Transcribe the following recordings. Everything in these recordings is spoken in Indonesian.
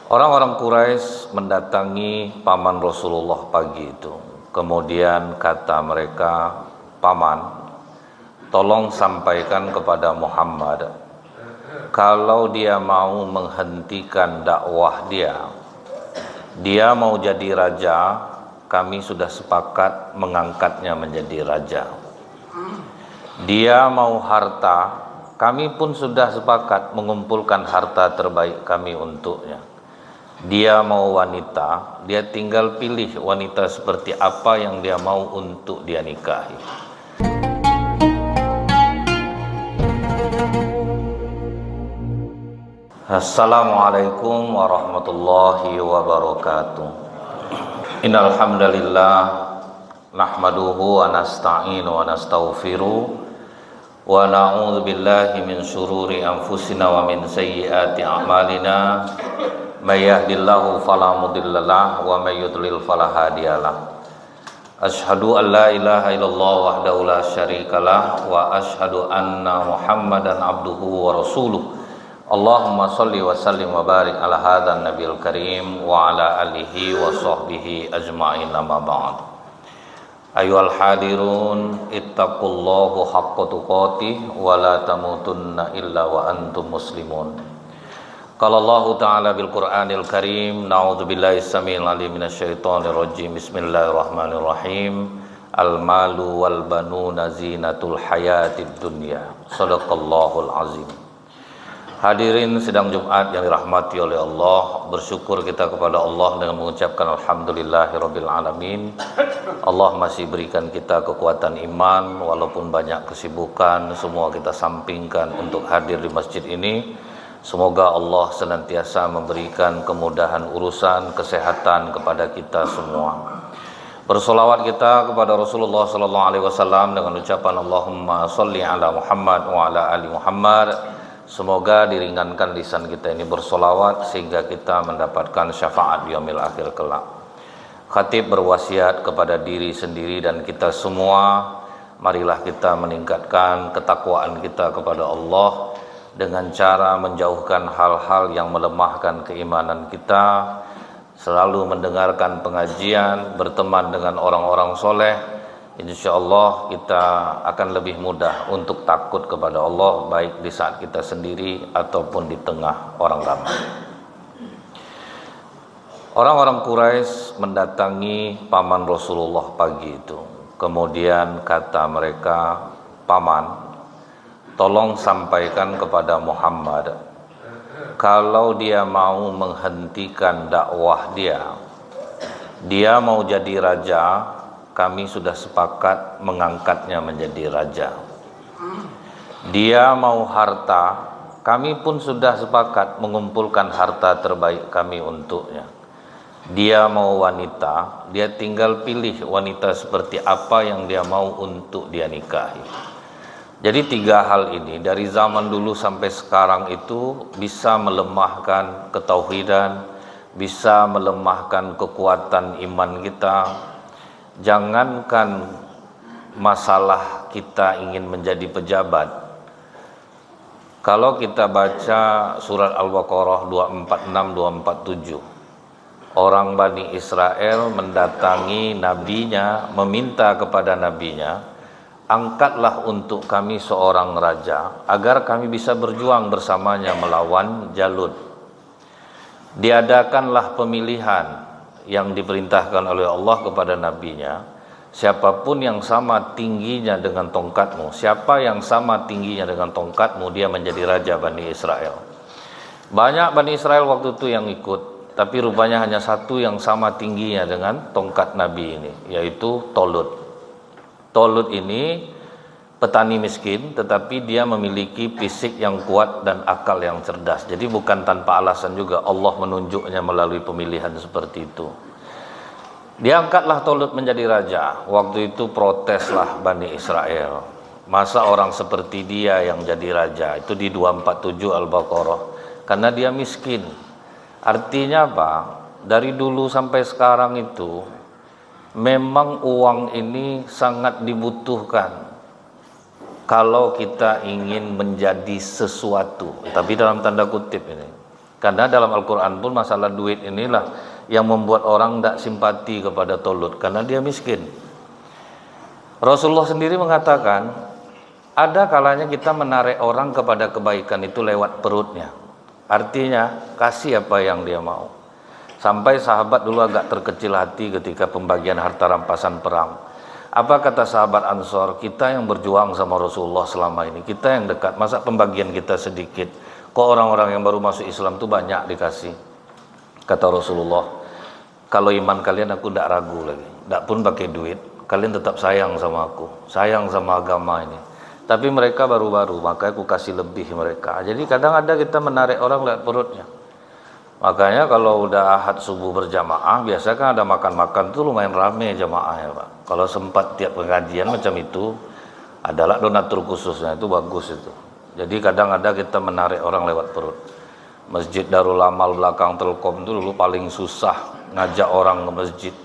Orang-orang Quraisy mendatangi paman Rasulullah pagi itu. Kemudian kata mereka, "Paman, tolong sampaikan kepada Muhammad, kalau dia mau menghentikan dakwah dia mau jadi raja, kami sudah sepakat mengangkatnya menjadi raja. Dia mau harta, kami pun sudah sepakat mengumpulkan harta terbaik kami untuknya. Dia mau wanita, dia tinggal pilih wanita seperti apa yang dia mau untuk dia nikahi." Assalamualaikum warahmatullahi wabarakatuh. Innal hamdalillah nahmaduhu wa nasta'inu wa nastaghfiruh wa na'udzu billahi min syururi anfusina wa min sayyiati a'malina. May yahdihillahu fala mudhillalah wa may yudlil fala hadiyalah. Asyhadu an la ilaha illallah wahdahu la syarikalah wa asyhadu anna Muhammadan abduhu wa rasuluh. Allahumma sholli wa sallim wa barik ala hadzal nabiyil karim wa ala alihi wa sahbihi ajma'in, amma ba'd. Ayyuhal hadirun, ittaqullaha haqqa tuqatih wa la tamutunna illa wa antum muslimun. Qala Allah Ta'ala bil Qur'anil Karim, na'udzu billahi samil alim minasyaitonir rajim. Bismillahirrahmanirrahim. Al malu wal banuna zinatul hayatid dunya. Shadaqallahul azim. Hadirin sidang Jumat yang dirahmati oleh Allah, bersyukur kita kepada Allah dengan mengucapkan alhamdulillahirabbil alamin. Allah masih berikan kita kekuatan iman walaupun banyak kesibukan, semua kita sampingkan untuk hadir di masjid ini. Semoga Allah senantiasa memberikan kemudahan urusan kesehatan kepada kita semua. Bersolawat kita kepada Rasulullah sallallahu alaihi wasallam dengan ucapan Allahumma sholli ala Muhammad wa ala ali Muhammad. Semoga diringankan lisan kita ini bersolawat sehingga kita mendapatkan syafaat di yaumil akhir kelak. Khatib berwasiat kepada diri sendiri dan kita semua, marilah kita meningkatkan ketakwaan kita kepada Allah dengan cara menjauhkan hal-hal yang melemahkan keimanan kita, selalu mendengarkan pengajian, berteman dengan orang-orang soleh. Insyaallah kita akan lebih mudah untuk takut kepada Allah, baik di saat kita sendiri ataupun di tengah orang ramai. Orang-orang Quraisy mendatangi paman Rasulullah pagi itu. Kemudian kata mereka, "Paman, tolong sampaikan kepada Muhammad, kalau dia mau menghentikan dakwah dia mau jadi raja, kami sudah sepakat mengangkatnya menjadi raja. Dia mau harta, kami pun sudah sepakat mengumpulkan harta terbaik kami untuknya. Dia mau wanita, dia tinggal pilih wanita seperti apa yang dia mau untuk dia nikahi." Jadi tiga hal ini dari zaman dulu sampai sekarang itu bisa melemahkan ketauhidan, bisa melemahkan kekuatan iman kita. Jangankan masalah kita ingin menjadi pejabat. Kalau kita baca surat Al-Baqarah 246-247, orang Bani Israel mendatangi nabinya, meminta kepada nabinya, "Angkatlah untuk kami seorang raja agar kami bisa berjuang bersamanya melawan Jalut." Diadakanlah pemilihan yang diperintahkan oleh Allah kepada nabinya, siapapun yang sama tingginya dengan tongkatmu, siapa yang sama tingginya dengan tongkatmu, dia menjadi raja Bani Israel. Banyak Bani Israel waktu itu yang ikut, tapi rupanya hanya satu yang sama tingginya dengan tongkat nabi ini, yaitu Tolut. Tolut ini petani miskin, tetapi dia memiliki fisik yang kuat dan akal yang cerdas. Jadi bukan tanpa alasan juga Allah menunjuknya melalui pemilihan seperti itu. Diangkatlah Tolut menjadi raja. Waktu itu proteslah Bani Israel. Masa orang seperti dia yang jadi raja? Itu di 247 Al-Baqarah. Karena dia miskin. Artinya apa? Dari dulu sampai sekarang itu memang uang ini sangat dibutuhkan kalau kita ingin menjadi sesuatu, tapi dalam tanda kutip ini. Karena dalam Al-Quran pun masalah duit inilah yang membuat orang tidak simpati kepada Tolut, karena dia miskin. Rasulullah sendiri mengatakan, ada kalanya kita menarik orang kepada kebaikan itu lewat perutnya. Artinya, kasih apa yang dia mau. Sampai sahabat dulu agak terkecil hati ketika pembagian harta rampasan perang. Apa kata sahabat Ansor? Kita yang berjuang sama Rasulullah selama ini, kita yang dekat, masa pembagian kita sedikit? Kok orang-orang yang baru masuk Islam itu banyak dikasih? Kata Rasulullah, kalau iman kalian aku tidak ragu lagi, tidak pun pakai duit, kalian tetap sayang sama aku, sayang sama agama ini. Tapi mereka baru-baru, maka aku kasih lebih mereka. Jadi kadang ada kita menarik orang lewat perutnya. Makanya kalau udah ahad subuh berjamaah, biasa kan ada makan-makan tuh lumayan rame jamaahnya Pak. Kalau sempat tiap pengajian macam itu, adalah donatur khususnya, itu bagus itu. Jadi kadang ada kita menarik orang lewat perut. Masjid Darul Amal belakang Telkom itu dulu paling susah ngajak orang ke masjid.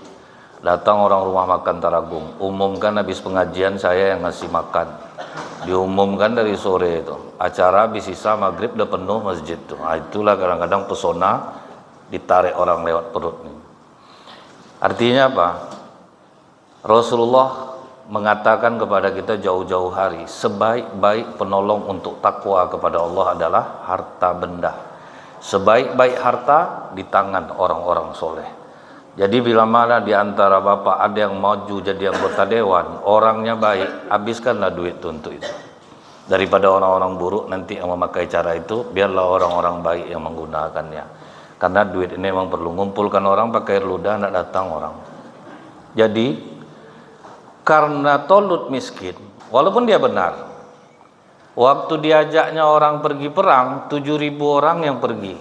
Datang orang rumah makan Taragung, umumkan habis pengajian saya yang ngasih makan. Diumumkan dari sore itu. Acara habis sisa maghrib udah penuh masjid tuh. Nah, itulah kadang-kadang pesona ditarik orang lewat perut nih. Artinya apa? Rasulullah mengatakan kepada kita jauh-jauh hari, sebaik-baik penolong untuk takwa kepada Allah adalah harta benda. Sebaik-baik harta di tangan orang-orang soleh. Jadi bila mana di antara bapak ada yang maju jadi anggota dewan, orangnya baik, habiskanlah duit untuk itu. Daripada orang-orang buruk nanti yang memakai cara itu, biarlah orang-orang baik yang menggunakannya. Karena duit ini memang perlu ngumpulkan orang pakai ludah, tidak datang orang. Jadi karena Tolut miskin, walaupun dia benar, waktu diajaknya orang pergi perang, 7.000 orang yang pergi,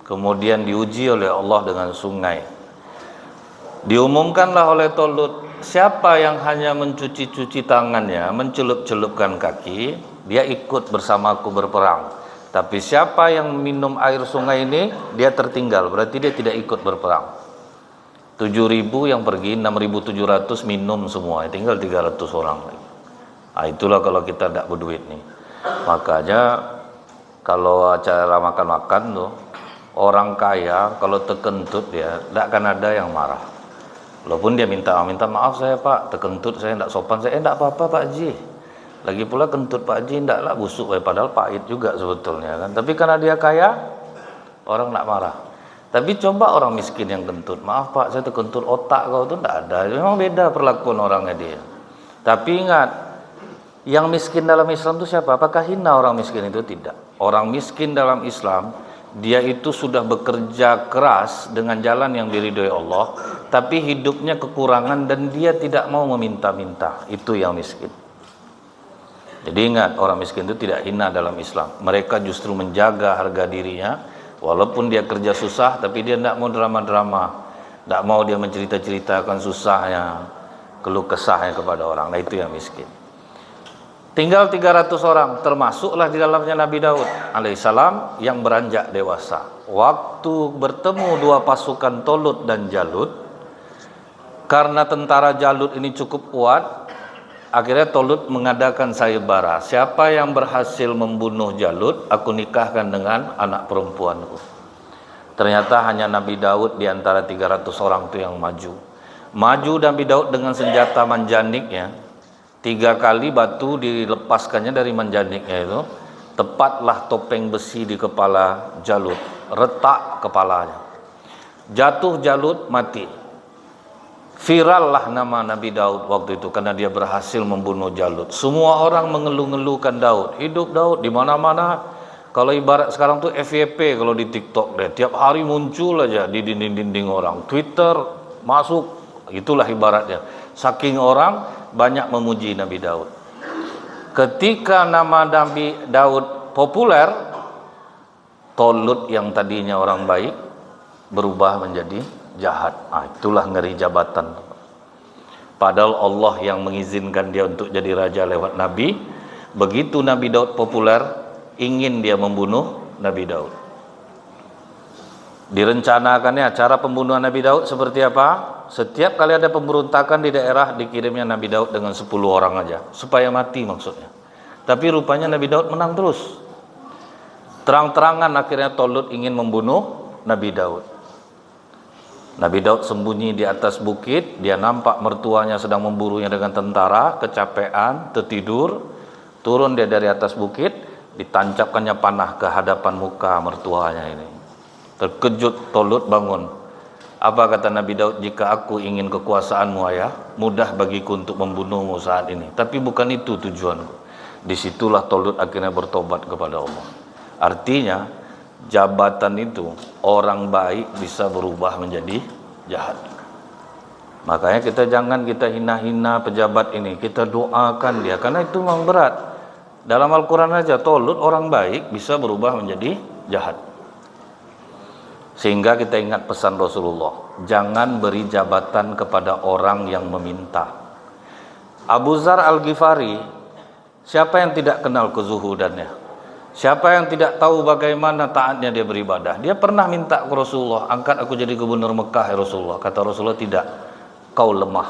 kemudian diuji oleh Allah dengan sungai. Diumumkanlah oleh Tolut, siapa yang hanya mencuci-cuci tangannya, mencelup-celupkan kaki, dia ikut bersamaku berperang. Tapi siapa yang minum air sungai ini, dia tertinggal, berarti dia tidak ikut berperang. 7.000 yang pergi, 6.700 minum semua, tinggal 300 orang lagi. Nah, itulah kalau kita tidak berduit nih. Makanya kalau acara makan-makan tuh, orang kaya kalau terkentut dia, tidak akan ada yang marah. Walaupun dia minta maaf saya Pak, terkentut saya tidak sopan, saya tidak apa-apa Pak Haji. Lagi pula kentut Pak Haji tidaklah busuk, padahal pahit juga sebetulnya kan. Tapi karena dia kaya, orang tidak marah. Tapi coba orang miskin yang kentut, maaf Pak saya terkentut, otak kau itu tidak ada. Memang beda perlakuan orangnya dia. Tapi ingat, yang miskin dalam Islam itu siapa? Apakah hina orang miskin itu? Tidak. Orang miskin dalam Islam, dia itu sudah bekerja keras dengan jalan yang diridhoi Allah, tapi hidupnya kekurangan dan dia tidak mau meminta-minta. Itu yang miskin. Jadi ingat, orang miskin itu tidak hina dalam Islam. Mereka justru menjaga harga dirinya. Walaupun dia kerja susah, tapi dia tidak mau drama-drama, tidak mau dia mencerita-ceritakan susahnya, keluh kesahnya kepada orang. Nah itu yang miskin. Tinggal 300 orang, termasuklah di dalamnya Nabi Daud alaihissalam yang beranjak dewasa. Waktu bertemu dua pasukan Tolut dan Jalut, karena tentara Jalut ini cukup kuat, akhirnya Tolut mengadakan sayembara. Siapa yang berhasil membunuh Jalut, aku nikahkan dengan anak perempuanku. Ternyata hanya Nabi Daud di antara 300 orang itu yang maju. Maju Nabi Daud dengan senjata manjaniknya. 3 kali batu dilepaskannya dari manjaniknya itu. Tepatlah topeng besi di kepala Jalut. Retak kepalanya. Jatuh Jalut, mati. Virallah nama Nabi Daud waktu itu karena dia berhasil membunuh Jalut. Semua orang mengeluh-ngeluhkan Daud. Hidup Daud di mana-mana. Kalau ibarat sekarang tuh FYP kalau di TikTok deh, tiap hari muncul aja di dinding-dinding orang. Twitter masuk, itulah ibaratnya. Saking orang banyak memuji Nabi Daud. Ketika nama Nabi Daud populer, Tolut yang tadinya orang baik berubah menjadi jahat. Itulah ngeri jabatan. Padahal Allah yang mengizinkan dia untuk jadi raja lewat Nabi. Begitu Nabi Daud populer, ingin dia membunuh Nabi Daud. Direncanakannya cara pembunuhan Nabi Daud seperti apa? Setiap kali ada pemberontakan di daerah, dikirimnya Nabi Daud dengan 10 orang aja, supaya mati maksudnya. Tapi rupanya Nabi Daud menang terus. Terang-terangan akhirnya Tolut ingin membunuh Nabi Daud. Nabi Daud sembunyi di atas bukit, dia nampak mertuanya sedang memburunya dengan tentara, kecapean, tertidur, turun dia dari atas bukit, ditancapkannya panah ke hadapan muka mertuanya ini. Terkejut Tolut bangun. Apa kata Nabi Daud? Jika aku ingin kekuasaanmu ayah, mudah bagiku untuk membunuhmu saat ini. Tapi bukan itu tujuanku. Disitulah Tolut akhirnya bertobat kepada Allah. Artinya jabatan itu orang baik bisa berubah menjadi jahat. Makanya kita hina-hina pejabat ini, kita doakan dia karena itu memang berat. Dalam Al-Quran aja Tolut orang baik bisa berubah menjadi jahat. Sehingga kita ingat pesan Rasulullah, jangan beri jabatan kepada orang yang meminta. Abu Dzar Al-Ghifari, siapa yang tidak kenal kezuhudannya? Siapa yang tidak tahu bagaimana taatnya dia beribadah? Dia pernah minta ke Rasulullah, angkat aku jadi gubernur Mekah ya Rasulullah. Kata Rasulullah, tidak, kau lemah.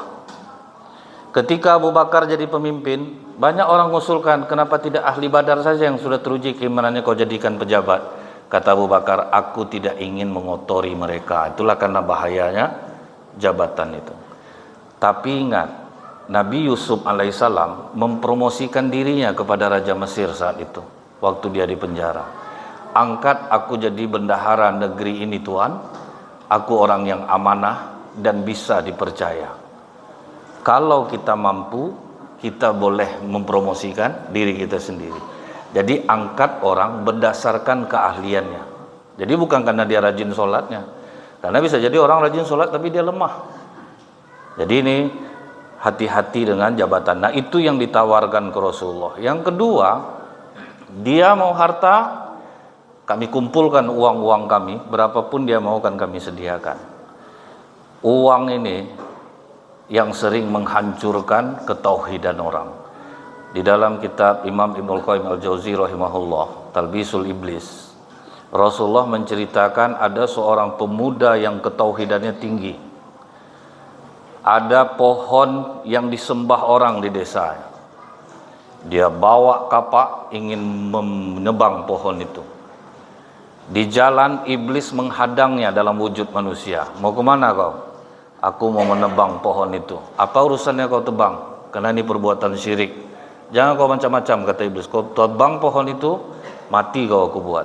Ketika Abu Bakar jadi pemimpin, banyak orang mengusulkan, kenapa tidak ahli Badar saja yang sudah teruji keimanannya kau jadikan pejabat? Kata Abu Bakar, aku tidak ingin mengotori mereka. Itulah karena bahayanya jabatan itu. Tapi ingat, Nabi Yusuf alaihissalam mempromosikan dirinya kepada Raja Mesir saat itu, waktu dia di penjara. Angkat aku jadi bendahara negeri ini Tuan, aku orang yang amanah dan bisa dipercaya. Kalau kita mampu, kita boleh mempromosikan diri kita sendiri. Jadi angkat orang berdasarkan keahliannya. Jadi bukan karena dia rajin sholatnya. Karena bisa jadi orang rajin sholat tapi dia lemah. Jadi ini hati-hati dengan jabatan. Nah itu yang ditawarkan ke Rasulullah. Yang kedua, dia mau harta, kami kumpulkan uang-uang kami, berapapun dia mau kan kami sediakan. Uang ini yang sering menghancurkan ketauhidan orang. Di dalam kitab Imam Ibnul Qayyim Al-Jauzi rahimahullah, Talbisul Iblis, Rasulullah menceritakan ada seorang pemuda yang ketauhidannya tinggi. Ada pohon yang disembah orang di desa. Dia bawa kapak ingin menebang pohon itu. Di jalan iblis menghadangnya dalam wujud manusia. Mau kemana kau? Aku mau menebang pohon itu. Apa urusannya kau tebang? Karena ini perbuatan syirik. Jangan kau macam-macam, kata iblis. Kau tebang pohon itu, mati kau aku buat.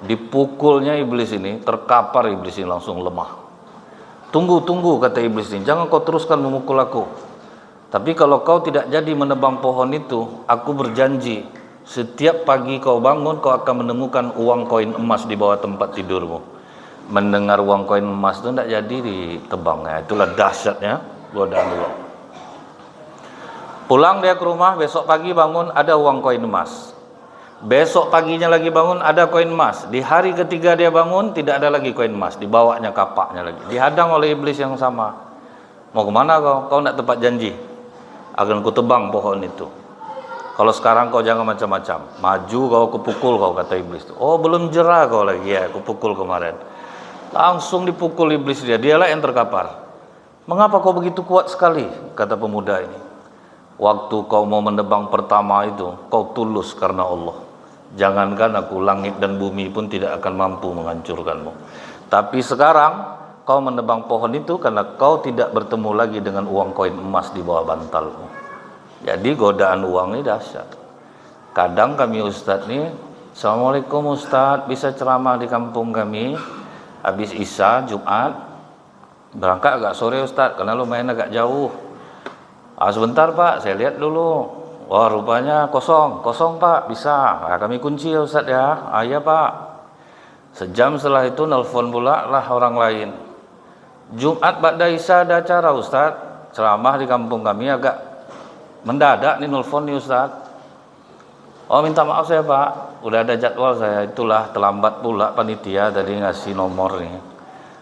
Dipukulnya iblis ini, terkapar iblis ini langsung lemah. Tunggu, kata iblis ini. Jangan kau teruskan memukul aku. Tapi kalau kau tidak jadi menebang pohon itu, aku berjanji, setiap pagi kau bangun, kau akan menemukan uang koin emas di bawah tempat tidurmu. Mendengar uang koin emas itu tidak jadi ditebangnya. Itulah dahsyatnya godaan Allah. Pulang dia ke rumah, besok pagi bangun ada uang koin emas. Besok paginya lagi bangun ada koin emas. Di hari ketiga dia bangun tidak ada lagi koin emas, dibawanya kapaknya lagi. Dihadang oleh iblis yang sama. Mau kemana kau? Kau nak tepat janji. Akan ku tebang pohon itu. Kalau sekarang kau jangan macam-macam. Maju kau kupukul kau, kata iblis itu. Oh belum jerah kau lagi ya, kupukul kemarin. Langsung dipukul iblis dia. Dialah yang terkapar. Mengapa kau begitu kuat sekali? Kata pemuda ini. Waktu kau mau menebang pertama itu, kau tulus karena Allah. Jangankan aku, langit dan bumi pun tidak akan mampu menghancurkanmu. Tapi sekarang kau menebang pohon itu karena kau tidak bertemu lagi dengan uang koin emas di bawah bantalmu. Jadi godaan uang ini dahsyat. Kadang kami ustadz nih, Assalamualaikum ustadz, bisa ceramah di kampung kami habis Isya Jumat. Berangkat agak sore ustadz karena lumayan agak jauh. Sebentar pak, saya lihat dulu. Wah rupanya kosong pak, bisa. Kami kunci ya ustadz ya. Iya pak. Sejam setelah itu nelfon pula lah orang lain. Jumat ba'da Isya ada acara ustadz, ceramah di kampung kami agak mendadak nih nelfon nih ustadz. Oh minta maaf saya pak, udah ada jadwal saya, itulah terlambat pula panitia tadi ngasih nomor nih.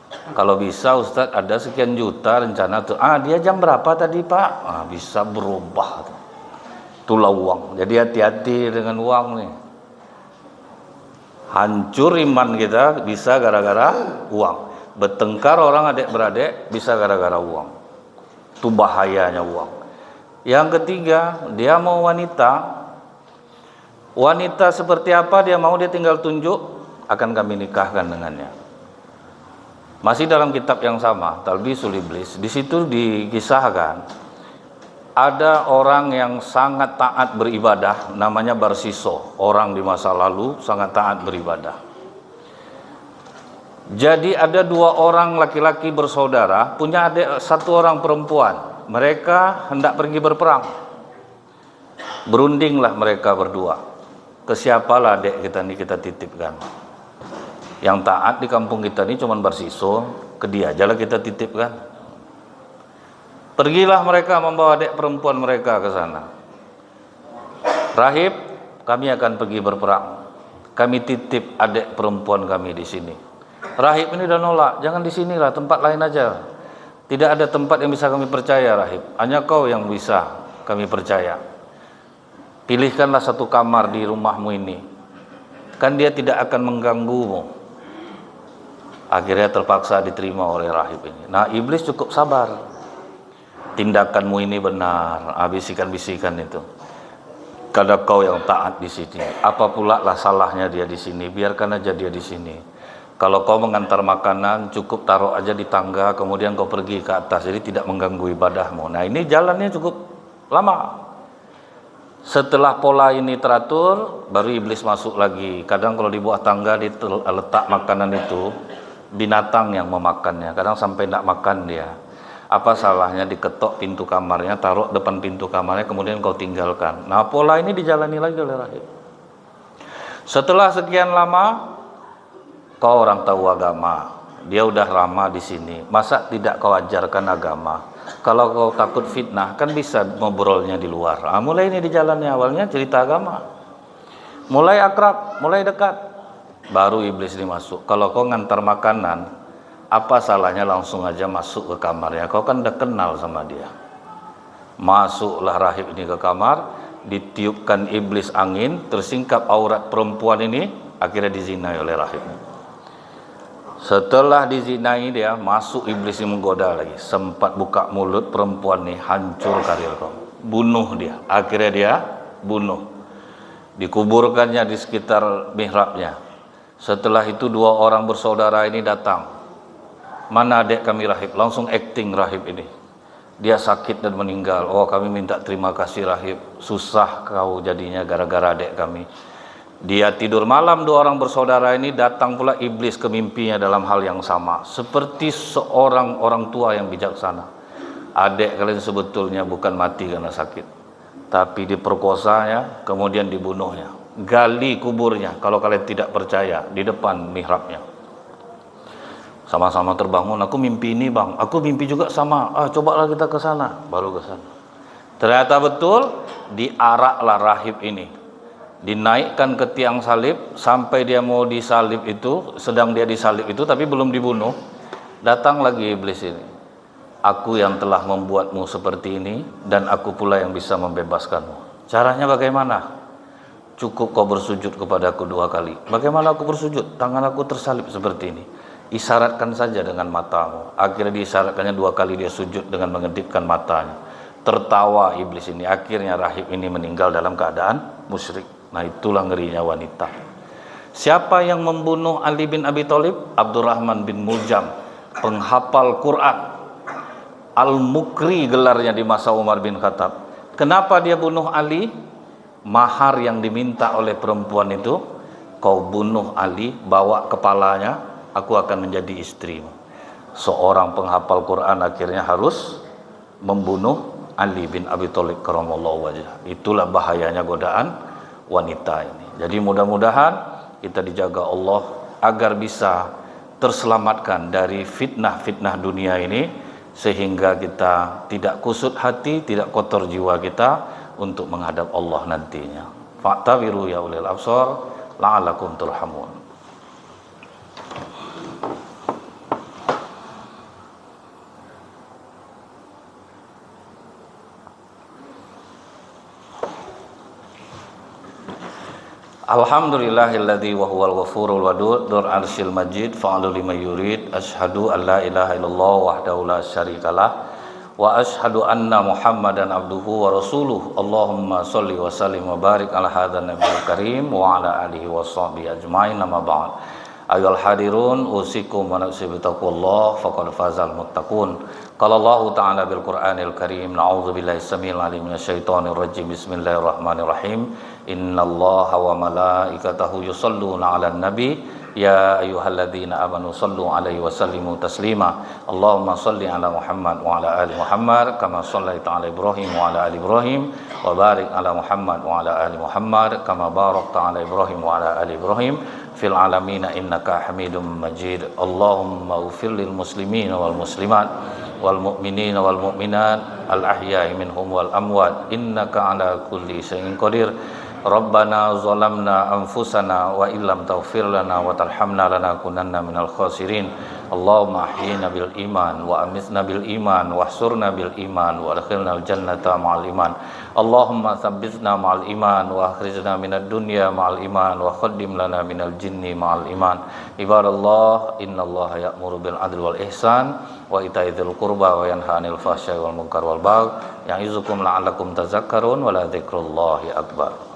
Kalau bisa ustadz ada sekian juta rencana tuh. Dia jam berapa tadi pak? Bisa berubah tuh. Itulah uang. Jadi hati-hati dengan uang nih. Hancur iman kita bisa gara-gara uang. Bertengkar orang adik-beradik bisa gara-gara uang. Itu bahayanya uang. Yang ketiga, dia mau wanita. Wanita seperti apa dia mau, dia tinggal tunjuk, akan kami nikahkan dengannya. Masih dalam kitab yang sama, Talbisul Iblis, di situ dikisahkan ada orang yang sangat taat beribadah, namanya Barsiso. Orang di masa lalu sangat taat beribadah. Jadi ada dua orang laki-laki bersaudara, punya adik satu orang perempuan. Mereka hendak pergi berperang. Berundinglah mereka berdua. Ke siapalah adik kita ini kita titipkan? Yang taat di kampung kita ini cuma Barsiso, ke dia aja lah kita titipkan. Pergilah mereka membawa adik perempuan mereka ke sana. Rahib, kami akan pergi berperang. Kami titip adik perempuan kami di sini. Rahib ini udah nolak, jangan di sinilah, tempat lain aja. Tidak ada tempat yang bisa kami percaya, Rahib. Hanya kau yang bisa kami percaya. Pilihkanlah satu kamar di rumahmu ini. Kan dia tidak akan mengganggumu. Akhirnya terpaksa diterima oleh rahib ini. Nah, iblis cukup sabar. Tindakanmu ini benar, bisikan-bisikan itu. Karena kau yang taat di sini. Apa pula lah salahnya dia di sini? Biarkan aja dia di sini. Kalau kau mengantar makanan, cukup taruh aja di tangga, kemudian kau pergi ke atas, jadi tidak mengganggu ibadahmu. Nah, ini jalannya cukup lama. Setelah pola ini teratur, baru iblis masuk lagi. Kadang kalau di bawah tangga letak makanan itu, binatang yang memakannya. Kadang sampai tidak makan dia. Apa salahnya diketok pintu kamarnya, taruh depan pintu kamarnya, kemudian kau tinggalkan. Nah, pola ini dijalani lagi oleh rahib. Setelah sekian lama, kau orang tahu agama, dia udah lama di sini. Masa tidak kau ajarkan agama? Kalau kau takut fitnah, kan bisa ngobrolnya di luar. Mulai ini di jalannya, awalnya cerita agama. Mulai akrab, mulai dekat. Baru iblis ini masuk. Kalau kau ngantar makanan, apa salahnya langsung aja masuk ke kamarnya? Kau kan udah kenal sama dia. Masuklah rahib ini ke kamar, ditiupkan iblis angin, tersingkap aurat perempuan ini, akhirnya dizinai oleh rahib. Setelah dizinai dia, masuk iblis yang menggoda lagi. Sempat buka mulut perempuan nih, hancur karir kau. Bunuh dia. Akhirnya dia bunuh. Dikuburkannya di sekitar mihrabnya. Setelah itu dua orang bersaudara ini datang. Mana adik kami rahib? Langsung acting rahib ini. Dia sakit dan meninggal. Oh, kami minta terima kasih rahib. Susah kau jadinya gara-gara adik kami. Dia tidur malam, dua orang bersaudara ini, datang pula iblis ke mimpinya dalam hal yang sama. Seperti seorang orang tua yang bijaksana. Adik kalian sebetulnya bukan mati karena sakit, tapi diperkosanya, kemudian dibunuhnya. Gali kuburnya, kalau kalian tidak percaya, di depan mihrabnya. Sama-sama terbangun, aku mimpi ini bang, aku mimpi juga sama. Cobalah kita ke sana, baru ke sana. Ternyata betul, diaraklah rahib ini. Dinaikkan ke tiang salib sampai dia mau disalib itu, sedang dia disalib itu tapi belum dibunuh. Datang lagi iblis ini. Aku yang telah membuatmu seperti ini dan aku pula yang bisa membebaskanmu. Caranya bagaimana? Cukup kau bersujud kepadaku 2 kali. Bagaimana aku bersujud? Tangan aku tersalib seperti ini. Isyaratkan saja dengan matamu. Akhirnya diisyaratkannya 2 kali, dia sujud dengan mengedipkan matanya. Tertawa iblis ini. Akhirnya rahib ini meninggal dalam keadaan musyrik. Nah, itulah ngerinya wanita. Siapa yang membunuh Ali bin Abi Thalib? Abdurrahman bin Muljam, penghafal Quran, Al-Mukri gelarnya di masa Umar bin Khattab. Kenapa dia bunuh Ali? Mahar yang diminta oleh perempuan itu, kau bunuh Ali, bawa kepalanya, aku akan menjadi istrimu. Seorang penghafal Quran akhirnya harus membunuh Ali bin Abi Thalib karramallahu wajhah. Itulah bahayanya godaan wanita ini. Jadi mudah-mudahan kita dijaga Allah agar bisa terselamatkan dari fitnah-fitnah dunia ini, sehingga kita tidak kusut hati, tidak kotor jiwa kita untuk menghadap Allah nantinya. Fa'tabiru ya ulil absar la'alakum turhamun. Alhamdulillahilladzi wa huwal ghafurul wadud dzul arsyil majid fa'alu lima yurid asyhadu an la ilaha illallah wahdahu la syarikalah wa asyhadu anna Muhammadan abduhu wa rasuluh. Allahumma sholli wa sallim wa barik ala hadzal nabiyil karim wa ala alihi washabihi ajmain. Amma ba'd. Ayyuhal hadirun, usikum wa nafsi bittaqwallah faqad fazal muttaqun. Qala Allah ta'ala bil Qur'anil Karim, na'udzu billahi samil alim minasyaitonir rajim. Bismillahirrahmanirrahim. Innallaha wa malaikatahu yusholluna 'alan nabi ya ayyuhalladzina amanu shallu 'alaihi wa sallimu taslima. Allahumma shalli 'ala Muhammad wa 'ala ali Muhammad kama shallaita 'ala Ibrahim wa 'ala ali Ibrahim wa barik 'ala Muhammad wa 'ala ali Muhammad kama barakta 'ala Ibrahim wa 'ala ali Ibrahim fil alamin innaka Hamidum Majid. Allahumma ighfir lil muslimin wal muslimat wal mu'minin wal mu'minat al ahya'i minhum wal amwat innaka 'ala kulli syai'in qadir. Rabbana zalamna anfusana wa illam taghfir lana wa tarhamna lanakunanna minal khasirin. Allahumma ahyina bil iman wa amitna bil iman wa ahsurna bil iman wa adkhilnal jannata ma'al iman. Allahumma tsabbitna ma'al iman wa akhrijna minad dunya ma'al iman wa khaddim lana minal jinni ma'al iman. Ibadallah, innallaha ya'muru bil adli wal ihsan wa ita'i dzil qurba wa yanha 'anil fahsya'i wal munkar wal baghi ya'izukum la'allakum tadhakkarun wa la dzikrullahi akbar.